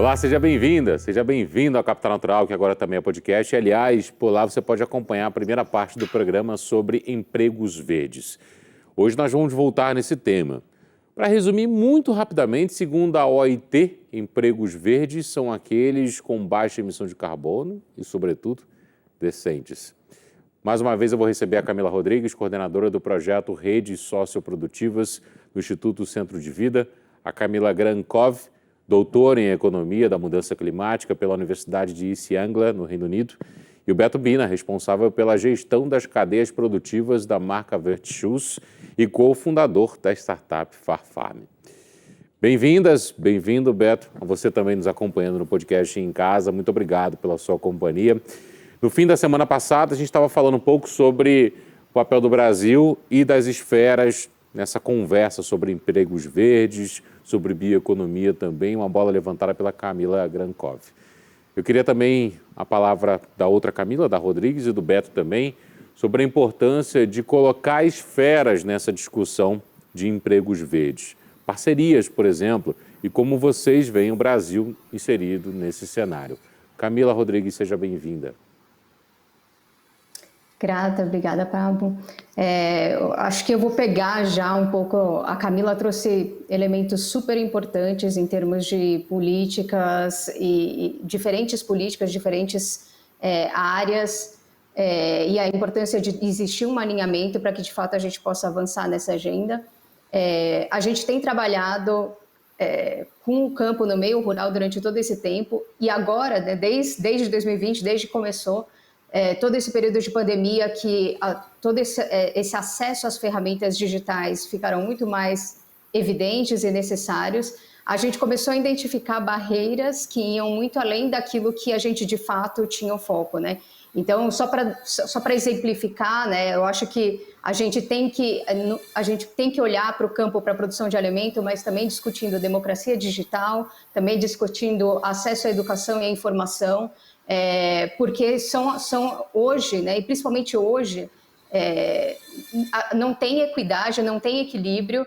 Olá, seja bem-vinda, seja bem-vindo ao Capital Natural, que agora também é podcast. E, aliás, por lá você pode acompanhar a primeira parte do programa sobre empregos verdes. Hoje nós vamos voltar nesse tema. Para resumir muito rapidamente, segundo a OIT, empregos verdes são aqueles com baixa emissão de carbono e, sobretudo, decentes. Mais uma vez eu vou receber a Camila Rodrigues, coordenadora do projeto Redes Socioprodutivas do Instituto Centro de Vida, a Camila Grankov, doutora em Economia da Mudança Climática pela Universidade de East Anglia, no Reino Unido, e o Beto Bina, responsável pela gestão das cadeias produtivas da marca Vertshoes e cofundador da startup Farfarm. Bem-vindas, bem-vindo, Beto, a você também nos acompanhando no podcast em casa. Muito obrigado pela sua companhia. No fim da semana passada, a gente estava falando um pouco sobre o papel do Brasil e das esferas nessa conversa sobre empregos verdes, sobre bioeconomia também, uma bola levantada pela Camila Grankov. Eu queria também a palavra da outra Camila, da Rodrigues, e do Beto também, sobre a importância de colocar esferas nessa discussão de empregos verdes. Parcerias, por exemplo, e como vocês veem o Brasil inserido nesse cenário. Camila Rodrigues, seja bem-vinda. Grata, obrigada, Pablo. Acho que eu vou pegar já um pouco. A Camila trouxe elementos super importantes em termos de políticas e diferentes políticas, diferentes áreas, e a importância de existir um alinhamento para que de fato a gente possa avançar nessa agenda. A gente tem trabalhado com o campo no meio rural durante todo esse tempo, e agora, né, desde 2020, desde que começou, todo esse período de pandemia, que todo esse acesso às ferramentas digitais ficaram muito mais evidentes e necessários, a gente começou a identificar barreiras que iam muito além daquilo que a gente de fato tinha o foco, né? Então, só para exemplificar, né, eu acho que a gente tem que olhar para o campo, para a produção de alimento, mas também discutindo democracia digital, também discutindo acesso à educação e à informação, porque são hoje, né, e principalmente hoje, não tem equidade, não tem equilíbrio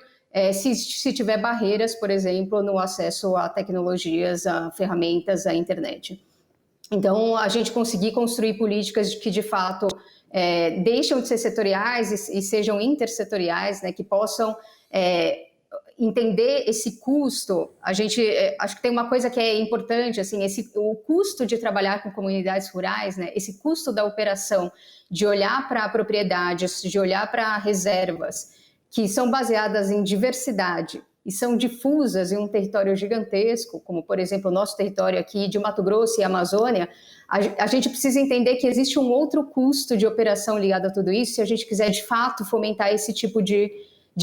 se tiver barreiras, por exemplo, no acesso a tecnologias, a ferramentas, à internet. Então, a gente conseguir construir políticas que, de fato, deixam de ser setoriais e sejam intersetoriais, né, que possam entender esse custo. A gente acho que tem uma coisa que é importante, assim, o custo de trabalhar com comunidades rurais, né, esse custo da operação, de olhar para propriedades, de olhar para reservas que são baseadas em diversidade e são difusas em um território gigantesco, como, por exemplo, o nosso território aqui de Mato Grosso e Amazônia. A gente precisa entender que existe um outro custo de operação ligado a tudo isso, se a gente quiser, de fato, fomentar esse tipo de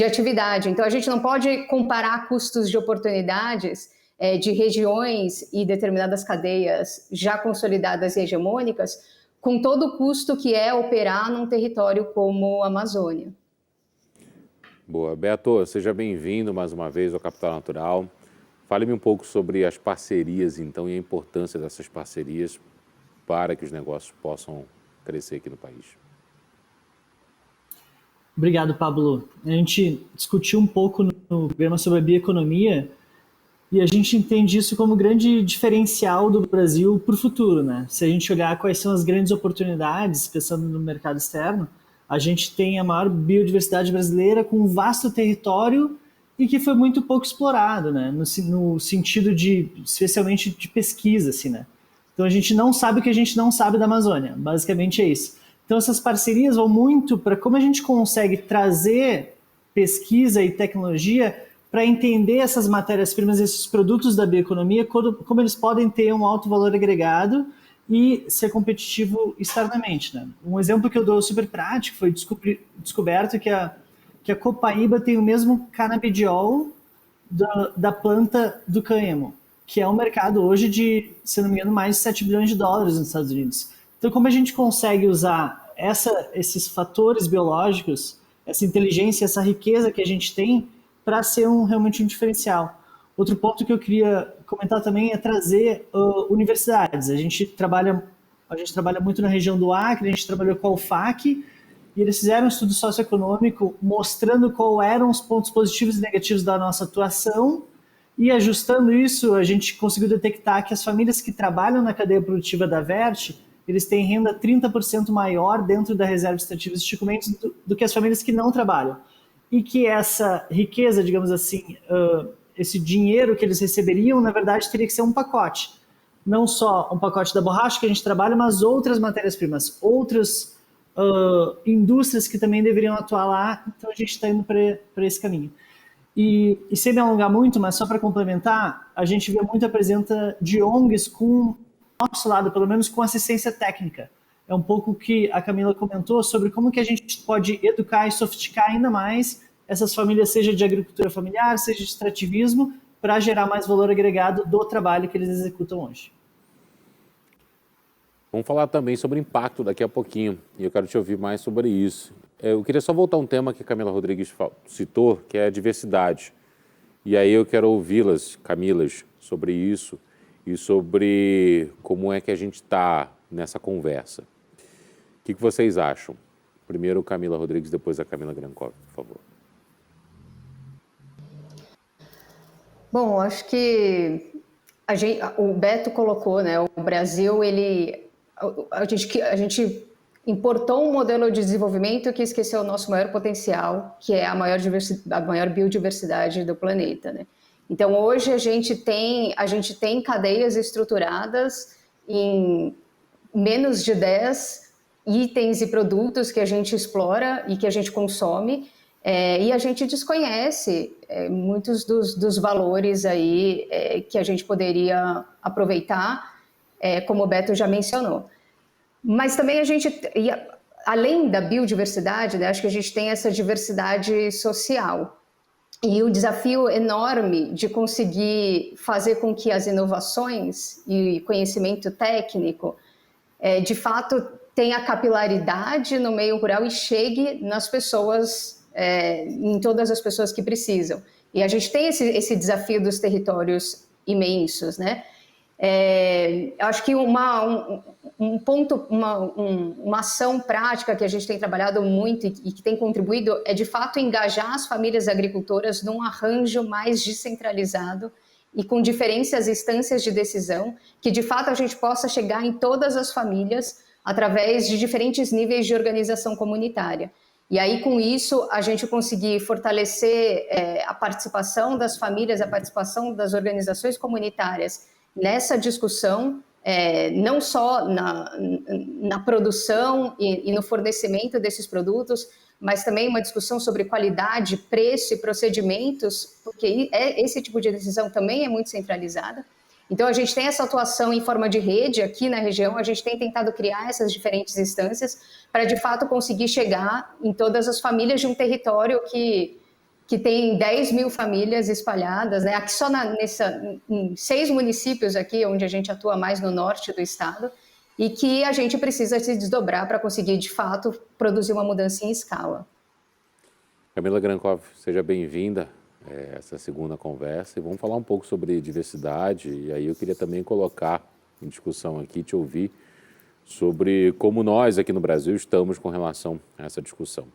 atividade. Então, a gente não pode comparar custos de oportunidades de regiões e determinadas cadeias já consolidadas e hegemônicas com todo o custo que é operar num território como a Amazônia. Boa. Beto, seja bem-vindo mais uma vez ao Capital Natural. Fale-me um pouco sobre as parcerias, então, e a importância dessas parcerias para que os negócios possam crescer aqui no país. Obrigado, Pablo. A gente discutiu um pouco no programa sobre a bioeconomia e a gente entende isso como grande diferencial do Brasil para o futuro, né? Se a gente olhar quais são as grandes oportunidades, pensando no mercado externo, a gente tem a maior biodiversidade brasileira com um vasto território e que foi muito pouco explorado, né? No sentido de, especialmente de pesquisa, assim, né? Então a gente não sabe o que a gente não sabe da Amazônia, basicamente é isso. Então essas parcerias vão muito para como a gente consegue trazer pesquisa e tecnologia para entender essas matérias-primas, esses produtos da bioeconomia, como eles podem ter um alto valor agregado e ser competitivo externamente, né? Um exemplo que eu dou super prático foi descoberto que a copaíba tem o mesmo canabidiol da planta do cânhamo, que é um mercado hoje de, se não me engano, mais de 7 bilhões de dólares nos Estados Unidos. Então, como a gente consegue usar esses fatores biológicos, essa inteligência, essa riqueza que a gente tem para ser realmente um diferencial? Outro ponto que eu queria comentar também é trazer universidades. A gente trabalha muito na região do Acre, a gente trabalhou com a UFAC, e eles fizeram um estudo socioeconômico mostrando quais eram os pontos positivos e negativos da nossa atuação E ajustando isso, a gente conseguiu detectar que as famílias que trabalham na cadeia produtiva da Vert, eles têm renda 30% maior dentro da reserva extrativa de esticamentos do que as famílias que não trabalham. E que essa riqueza, digamos assim, esse dinheiro que eles receberiam, na verdade, teria que ser um pacote. Não só um pacote da borracha que a gente trabalha, mas outras matérias-primas, outras indústrias que também deveriam atuar lá. Então a gente está indo para esse caminho. E sem me alongar muito, mas só para complementar, a gente vê muita presença de ONGs com nosso lado, pelo menos com assistência técnica. É um pouco o que a Camila comentou sobre como que a gente pode educar e sofisticar ainda mais essas famílias, seja de agricultura familiar, seja de extrativismo, para gerar mais valor agregado do trabalho que eles executam hoje. Vamos falar também sobre impacto daqui a pouquinho, e eu quero te ouvir mais sobre isso. Eu queria só voltar a um tema que a Camila Rodrigues citou, que é a diversidade. E aí eu quero ouvi-las, Camilas, sobre isso e sobre como é que a gente está nessa conversa. O que vocês acham? Primeiro Camila Rodrigues, depois a Camila Grankov, por favor. Bom, acho que o Beto colocou, né? O Brasil, a gente importou um modelo de desenvolvimento que esqueceu o nosso maior potencial, que é a maior biodiversidade do planeta, né? Então, hoje a gente tem cadeias estruturadas em menos de 10 itens e produtos que a gente explora e que a gente consome, e a gente desconhece muitos dos valores aí que a gente poderia aproveitar, como o Beto já mencionou. Mas também além da biodiversidade, né, acho que a gente tem essa diversidade social. E o desafio enorme de conseguir fazer com que as inovações e conhecimento técnico, de fato, tenha capilaridade no meio rural e chegue nas pessoas, em todas as pessoas que precisam. E a gente tem esse desafio dos territórios imensos, né? Acho que uma ação prática que a gente tem trabalhado muito e que tem contribuído é, de fato, engajar as famílias agricultoras num arranjo mais descentralizado e com diferentes instâncias de decisão, que, de fato, a gente possa chegar em todas as famílias através de diferentes níveis de organização comunitária. E aí, com isso, a gente conseguir fortalecer a participação das famílias, a participação das organizações comunitárias nessa discussão, não só na produção e no fornecimento desses produtos, mas também uma discussão sobre qualidade, preço e procedimentos, porque esse tipo de decisão também é muito centralizada. Então, a gente tem essa atuação em forma de rede aqui na região, a gente tem tentado criar essas diferentes instâncias para, de fato, conseguir chegar em todas as famílias de um território que tem 10 mil famílias espalhadas, né? Aqui só em 6 municípios aqui, onde a gente atua mais no norte do estado, e que a gente precisa se desdobrar para conseguir, de fato, produzir uma mudança em escala. Camila Grankov, seja bem-vinda a essa segunda conversa, e vamos falar um pouco sobre diversidade, e aí eu queria também colocar em discussão aqui, te ouvir, sobre como nós aqui no Brasil estamos com relação a essa discussão.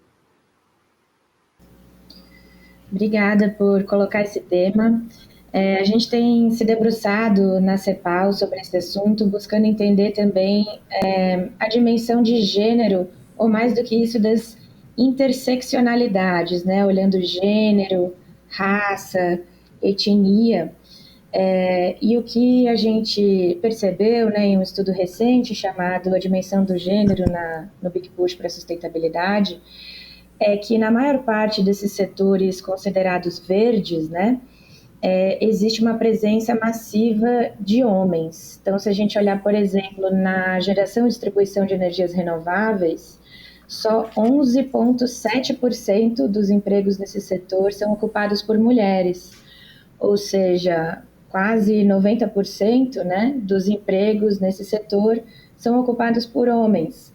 Obrigada por colocar esse tema. A gente tem se debruçado na CEPAL sobre esse assunto, buscando entender também a dimensão de gênero, ou mais do que isso, das interseccionalidades, né? Olhando gênero, raça, etnia. E o que a gente percebeu, né, em um estudo recente chamado A Dimensão do Gênero no Big Push para a Sustentabilidade, é que na maior parte desses setores considerados verdes, né, existe uma presença massiva de homens. Então, se a gente olhar, por exemplo, na geração e distribuição de energias renováveis, só 11,7% dos empregos nesse setor são ocupados por mulheres, ou seja, quase 90%, né, dos empregos nesse setor são ocupados por homens.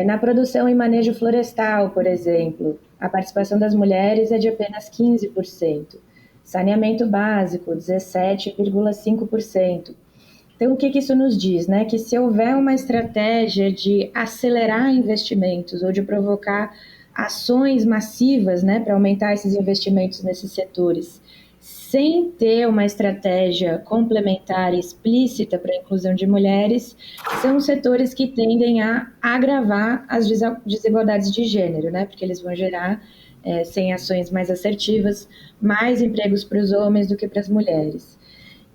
Na produção e manejo florestal, por exemplo, a participação das mulheres é de apenas 15%. Saneamento básico, 17,5%. Então, o que isso nos diz? Né? Que se houver uma estratégia de acelerar investimentos ou de provocar ações massivas, né, para aumentar esses investimentos nesses setores, sem ter uma estratégia complementar e explícita para a inclusão de mulheres, são setores que tendem a agravar as desigualdades de gênero, né? Porque eles vão gerar, sem ações mais assertivas, mais empregos para os homens do que para as mulheres.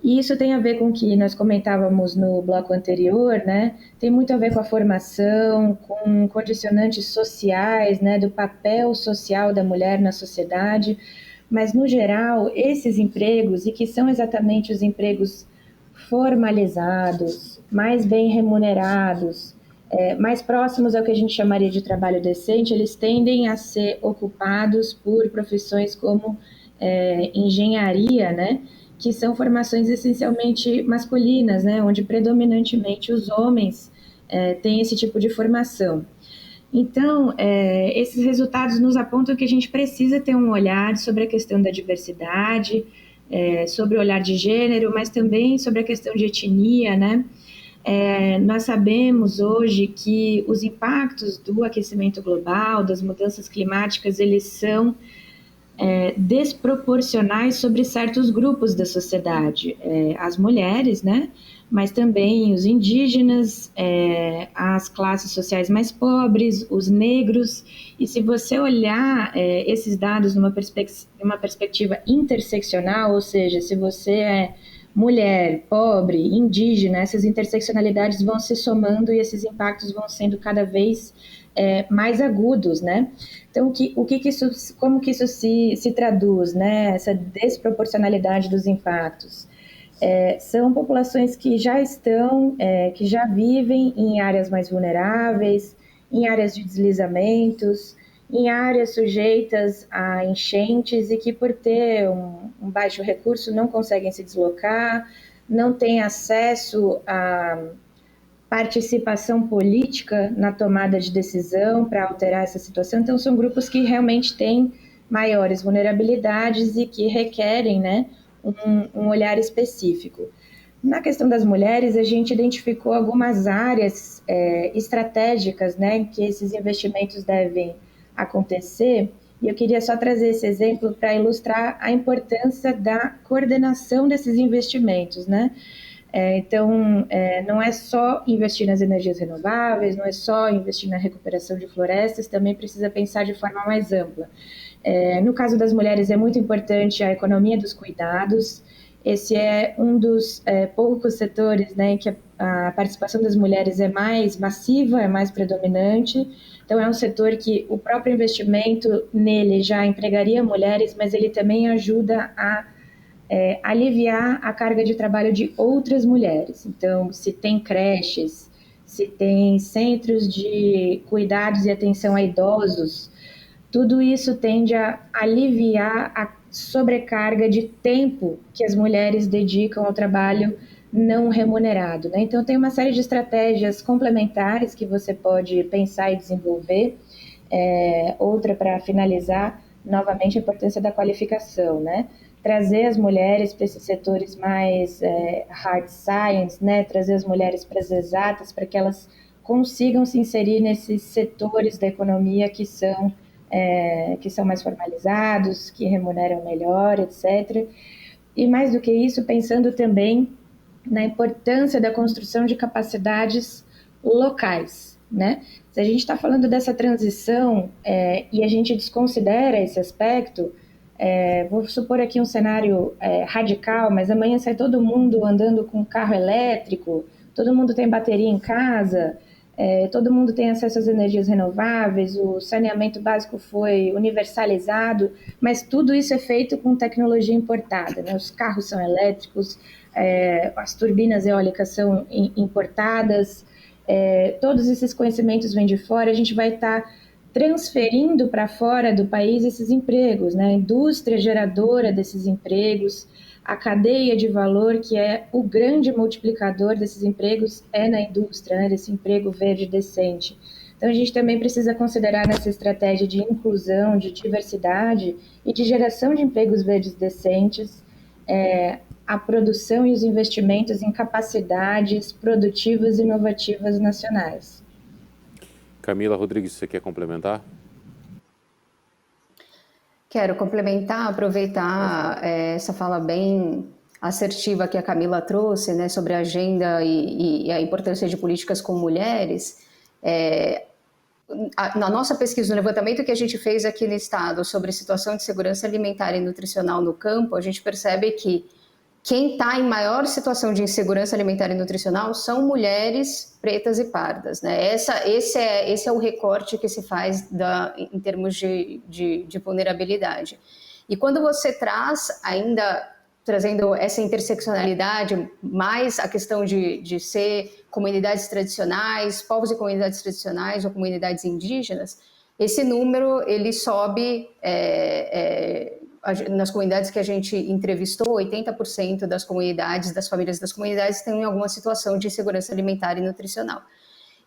E isso tem a ver com o que nós comentávamos no bloco anterior, né? Tem muito a ver com a formação, com condicionantes sociais, né? Do papel social da mulher na sociedade. Mas, no geral, esses empregos, e que são exatamente os empregos formalizados, mais bem remunerados, mais próximos ao que a gente chamaria de trabalho decente, eles tendem a ser ocupados por profissões como engenharia, né? Que são formações essencialmente masculinas, né? Onde predominantemente os homens têm esse tipo de formação. Então, esses resultados nos apontam que a gente precisa ter um olhar sobre a questão da diversidade, sobre o olhar de gênero, mas também sobre a questão de etnia, né? Nós sabemos hoje que os impactos do aquecimento global, das mudanças climáticas, eles são desproporcionais sobre certos grupos da sociedade, as mulheres, né? Mas também os indígenas, as classes sociais mais pobres, os negros. E se você olhar esses dados numa perspectiva interseccional, ou seja, se você é mulher, pobre, indígena, essas interseccionalidades vão se somando e esses impactos vão sendo cada vez mais agudos, né? Então, como que isso se traduz, né? Essa desproporcionalidade dos impactos. São populações que já que já vivem em áreas mais vulneráveis, em áreas de deslizamentos, em áreas sujeitas a enchentes e que, por ter um baixo recurso, não conseguem se deslocar, não têm acesso a participação política na tomada de decisão para alterar essa situação. Então, são grupos que realmente têm maiores vulnerabilidades e que requerem, né, um olhar específico. Na questão das mulheres, a gente identificou algumas áreas estratégicas, né, em que esses investimentos devem acontecer, e eu queria só trazer esse exemplo para ilustrar a importância da coordenação desses investimentos, né? Então, não é só investir nas energias renováveis, não é só investir na recuperação de florestas, também precisa pensar de forma mais ampla. No caso das mulheres, é muito importante a economia dos cuidados. Esse é um dos poucos setores, né, em que a participação das mulheres é mais massiva, é mais predominante. Então, é um setor que o próprio investimento nele já empregaria mulheres, mas ele também ajuda a aliviar a carga de trabalho de outras mulheres. Então, se tem creches, se tem centros de cuidados e atenção a idosos, tudo isso tende a aliviar a sobrecarga de tempo que as mulheres dedicam ao trabalho não remunerado, né? Então, tem uma série de estratégias complementares que você pode pensar e desenvolver. Outra, para finalizar, novamente, a importância da qualificação, né? Trazer as mulheres para esses setores mais hard science, né? Trazer as mulheres para as exatas, para que elas consigam se inserir nesses setores da economia que são mais formalizados, que remuneram melhor, etc. E mais do que isso, pensando também na importância da construção de capacidades locais, né? Se a gente está falando dessa transição e a gente desconsidera esse aspecto, vou supor aqui um cenário radical, mas amanhã sai todo mundo andando com carro elétrico, todo mundo tem bateria em casa, todo mundo tem acesso às energias renováveis, o saneamento básico foi universalizado, mas tudo isso é feito com tecnologia importada, né? Os carros são elétricos, as turbinas eólicas são importadas, todos esses conhecimentos vêm de fora, a gente vai estar transferindo para fora do país esses empregos, né? A indústria geradora desses empregos, a cadeia de valor, que é o grande multiplicador desses empregos, na indústria, né? Desse emprego verde decente. Então, a gente também precisa considerar nessa estratégia de inclusão, de diversidade e de geração de empregos verdes decentes, a produção e os investimentos em capacidades produtivas e inovativas nacionais. Camila Rodrigues, você quer complementar? Quero complementar, aproveitar essa fala bem assertiva que a Camila trouxe, né, sobre a agenda e a importância de políticas com mulheres. Na nossa pesquisa, no levantamento que a gente fez aqui no estado sobre situação de segurança alimentar e nutricional no campo, a gente percebe que quem está em maior situação de insegurança alimentar e nutricional são mulheres pretas e pardas, né? Esse é o recorte que se faz em termos de vulnerabilidade. E quando você trazendo essa interseccionalidade, mais a questão de ser comunidades tradicionais, povos e comunidades tradicionais ou comunidades indígenas, esse número ele sobe nas comunidades que a gente entrevistou, 80% das comunidades, das famílias das comunidades têm alguma situação de insegurança alimentar e nutricional.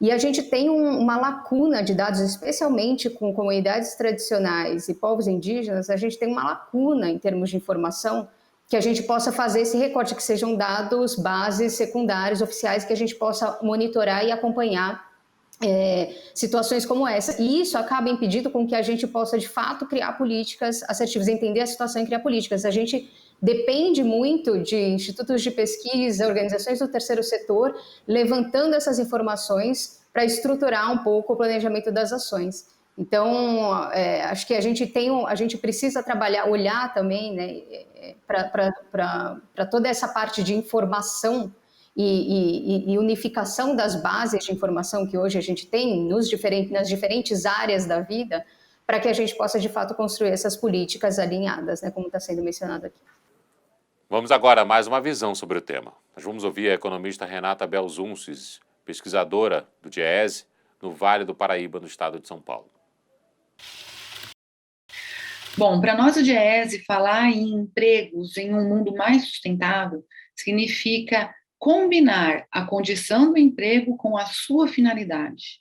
E a gente tem uma lacuna de dados, especialmente com comunidades tradicionais e povos indígenas, a gente tem uma lacuna em termos de informação que a gente possa fazer esse recorte, que sejam dados, bases, secundários, oficiais, que a gente possa monitorar e acompanhar situações como essa, e isso acaba impedindo com que a gente possa, de fato, criar políticas assertivas, entender a situação e criar políticas. A gente depende muito de institutos de pesquisa, organizações do terceiro setor, levantando essas informações para estruturar um pouco o planejamento das ações. Então, acho que a gente precisa trabalhar, olhar também, né, para toda essa parte de informação e unificação das bases de informação que hoje a gente tem nas diferentes áreas da vida, para que a gente possa, de fato, construir essas políticas alinhadas, né, como está sendo mencionado aqui. Vamos agora a mais uma visão sobre o tema. Nós vamos ouvir a economista Renata Belzunces, pesquisadora do DIEESE, no Vale do Paraíba, no estado de São Paulo. Bom, para nós o DIEESE, falar em empregos em um mundo mais sustentável significa combinar a condição do emprego com a sua finalidade.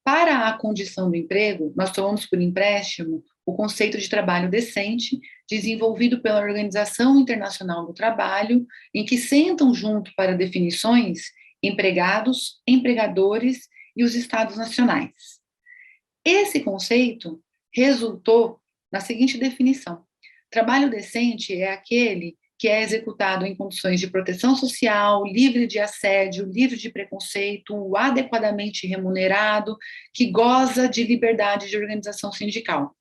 Para a condição do emprego, nós tomamos por empréstimo o conceito de trabalho decente, desenvolvido pela Organização Internacional do Trabalho, em que sentam junto para definições empregados, empregadores e os estados nacionais. Esse conceito resultou na seguinte definição: trabalho decente é aquele que é executado em condições de proteção social, livre de assédio, livre de preconceito, adequadamente remunerado, que goza de liberdade de organização sindical.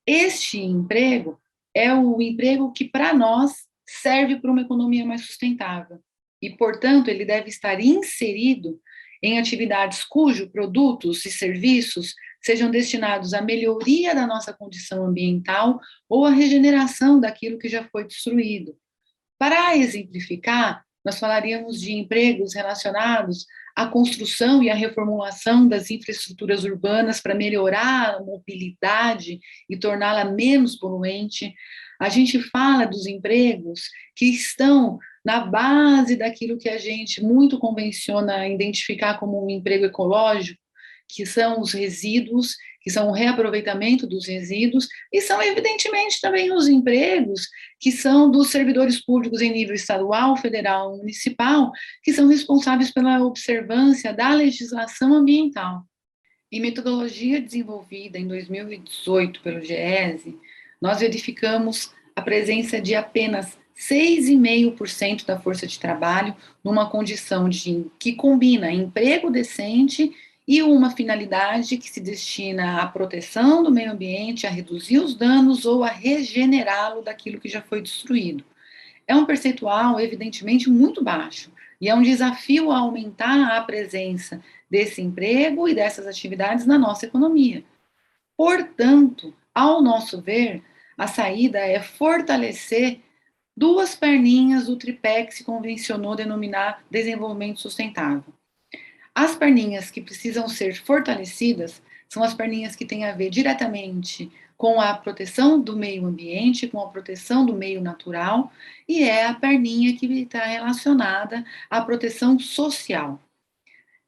Este emprego é o emprego que, para nós, serve para uma economia mais sustentável. E, portanto, ele deve estar inserido em atividades cujos produtos e serviços sejam destinados à melhoria da nossa condição ambiental ou à regeneração daquilo que já foi destruído. Para exemplificar, nós falaríamos de empregos relacionados à construção e à reformulação das infraestruturas urbanas para melhorar a mobilidade e torná-la menos poluente. A gente fala dos empregos que estão na base daquilo que a gente muito convenciona identificar como um emprego ecológico, que são os resíduos, que são o reaproveitamento dos resíduos, e são, evidentemente, também os empregos que são dos servidores públicos em nível estadual, federal e municipal, que são responsáveis pela observância da legislação ambiental. Em metodologia desenvolvida em 2018 pelo DIEESE, nós verificamos a presença de apenas 6,5% da força de trabalho numa condição que combina emprego decente e uma finalidade que se destina à proteção do meio ambiente, a reduzir os danos ou a regenerá-lo daquilo que já foi destruído. É um percentual, evidentemente, muito baixo, e é um desafio aumentar a presença desse emprego e dessas atividades na nossa economia. Portanto, ao nosso ver, a saída é fortalecer duas perninhas do tripé que se convencionou denominar desenvolvimento sustentável. As perninhas que precisam ser fortalecidas são as perninhas que têm a ver diretamente com a proteção do meio ambiente, com a proteção do meio natural, e é a perninha que está relacionada à proteção social.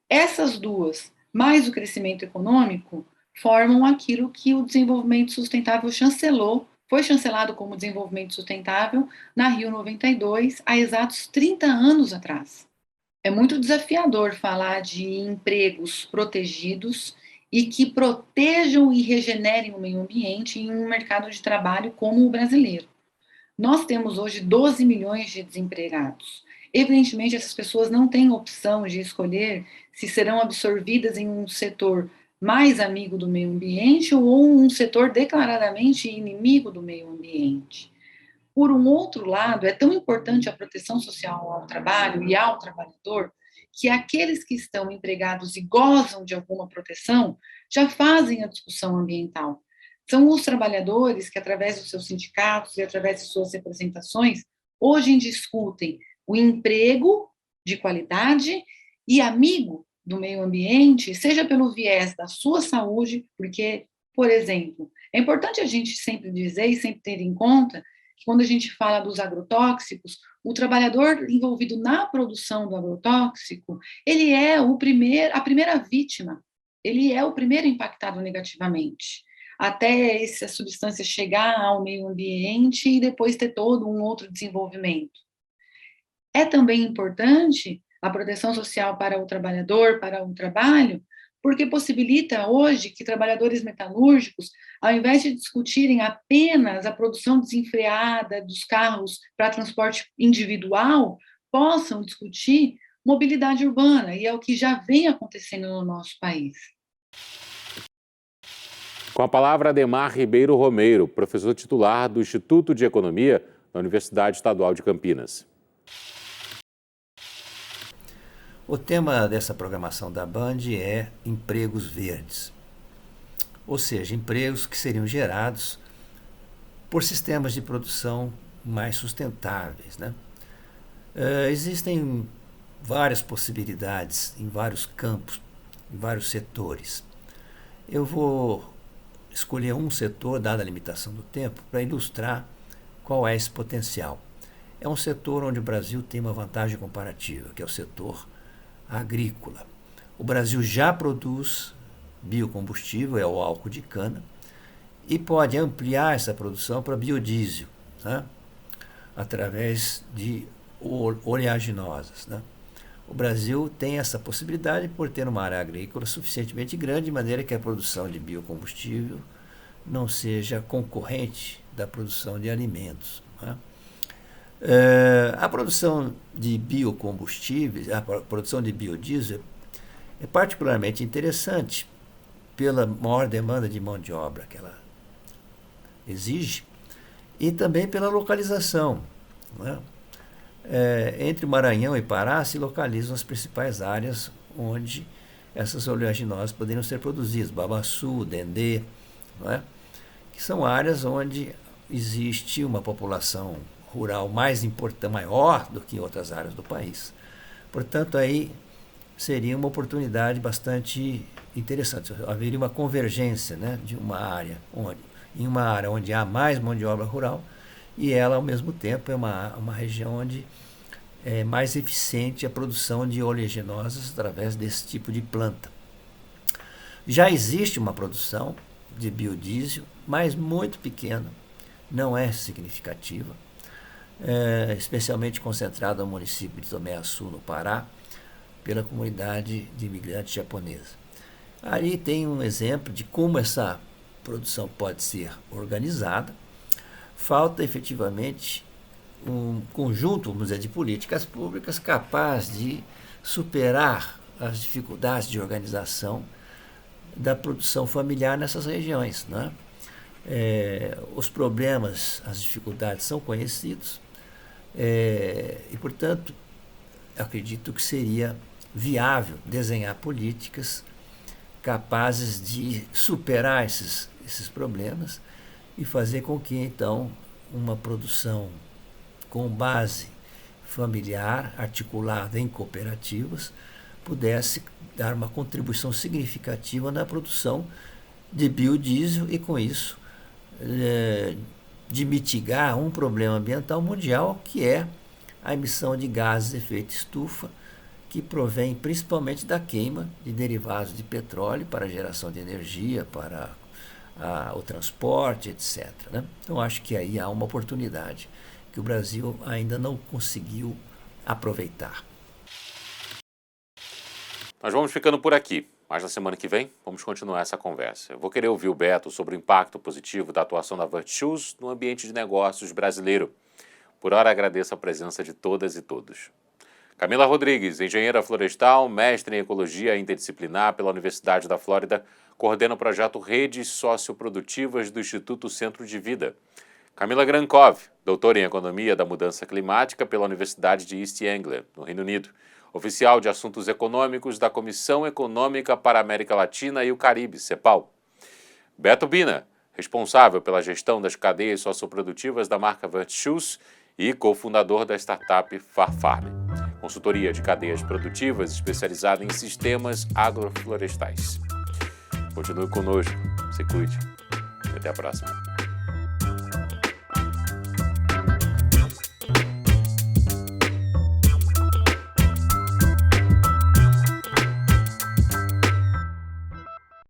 Essas duas, mais o crescimento econômico, formam aquilo que o desenvolvimento sustentável foi chancelado como desenvolvimento sustentável na Rio 92, há exatos 30 anos atrás. É muito desafiador falar de empregos protegidos e que protejam e regenerem o meio ambiente em um mercado de trabalho como o brasileiro. Nós temos hoje 12 milhões de desempregados. Evidentemente, essas pessoas não têm opção de escolher se serão absorvidas em um setor mais amigo do meio ambiente ou um setor declaradamente inimigo do meio ambiente. Por um outro lado, é tão importante a proteção social ao trabalho e ao trabalhador que aqueles que estão empregados e gozam de alguma proteção já fazem a discussão ambiental. São os trabalhadores que, através dos seus sindicatos e através de suas representações, hoje discutem o emprego de qualidade e amigo do meio ambiente, seja pelo viés da sua saúde, porque, por exemplo, é importante a gente sempre dizer e sempre ter em conta que quando a gente fala dos agrotóxicos, o trabalhador envolvido na produção do agrotóxico, ele é a primeira vítima, ele é o primeiro impactado negativamente, até essa substância chegar ao meio ambiente e depois ter todo um outro desenvolvimento. É também importante a proteção social para o trabalhador, para o trabalho, porque possibilita hoje que trabalhadores metalúrgicos, ao invés de discutirem apenas a produção desenfreada dos carros para transporte individual, possam discutir mobilidade urbana, e é o que já vem acontecendo no nosso país. Com a palavra, Ademar Ribeiro Romeiro, professor titular do Instituto de Economia da Universidade Estadual de Campinas. O tema dessa programação da Band é empregos verdes, ou seja, empregos que seriam gerados por sistemas de produção mais sustentáveis, né? Existem várias possibilidades em vários campos, em vários setores. Eu vou escolher um setor, dada a limitação do tempo, para ilustrar qual é esse potencial. É um setor onde o Brasil tem uma vantagem comparativa, que é o setor agrícola. O Brasil já produz biocombustível, é o álcool de cana, e pode ampliar essa produção para biodiesel, né? Através de oleaginosas, né? O Brasil tem essa possibilidade por ter uma área agrícola suficientemente grande, de maneira que a produção de biocombustível não seja concorrente da produção de alimentos, né? A produção de biocombustíveis, a produção de biodiesel é particularmente interessante pela maior demanda de mão de obra que ela exige e também pela localização, né? Entre Maranhão e Pará se localizam as principais áreas onde essas oleaginosas poderiam ser produzidas, Babaçu, Dendê, não é? Que são áreas onde existe uma população rural maior do que em outras áreas do país. Portanto, aí seria uma oportunidade bastante interessante. Haveria uma convergência, né, de uma área onde há mais mão de obra rural e ela, ao mesmo tempo, é uma região onde é mais eficiente a produção de oleaginosas através desse tipo de planta. Já existe uma produção de biodiesel, mas muito pequena, não é significativa, especialmente concentrada no município de Tomé Açu, no Pará, pela comunidade de imigrantes japonesa. Ali tem um exemplo de como essa produção pode ser organizada. Falta efetivamente um conjunto, vamos dizer, de políticas públicas capaz de superar as dificuldades de organização da produção familiar nessas regiões, né? Os problemas, as dificuldades são conhecidos e, portanto, acredito que seria viável desenhar políticas capazes de superar esses problemas e fazer com que, então, uma produção com base familiar, articulada em cooperativas, pudesse dar uma contribuição significativa na produção de biodiesel e, com isso, de mitigar um problema ambiental mundial, que é a emissão de gases de efeito estufa, que provém principalmente da queima de derivados de petróleo para a geração de energia, para o transporte, etc., né? Então, acho que aí há uma oportunidade que o Brasil ainda não conseguiu aproveitar. Nós vamos ficando por aqui. Mas na semana que vem, vamos continuar essa conversa. Eu vou querer ouvir o Beto sobre o impacto positivo da atuação da Virtus no ambiente de negócios brasileiro. Por hora, agradeço a presença de todas e todos. Camila Rodrigues, engenheira florestal, mestre em ecologia interdisciplinar pela Universidade da Flórida, coordena o projeto Redes Socioprodutivas do Instituto Centro de Vida. Camila Grankov, doutora em Economia da Mudança Climática pela Universidade de East Anglia, no Reino Unido. Oficial de Assuntos Econômicos da Comissão Econômica para a América Latina e o Caribe, CEPAL. Beto Bina, responsável pela gestão das cadeias socioprodutivas da marca Virtus e cofundador da startup Farfarm, consultoria de cadeias produtivas especializada em sistemas agroflorestais. Continue conosco, se cuide e até a próxima.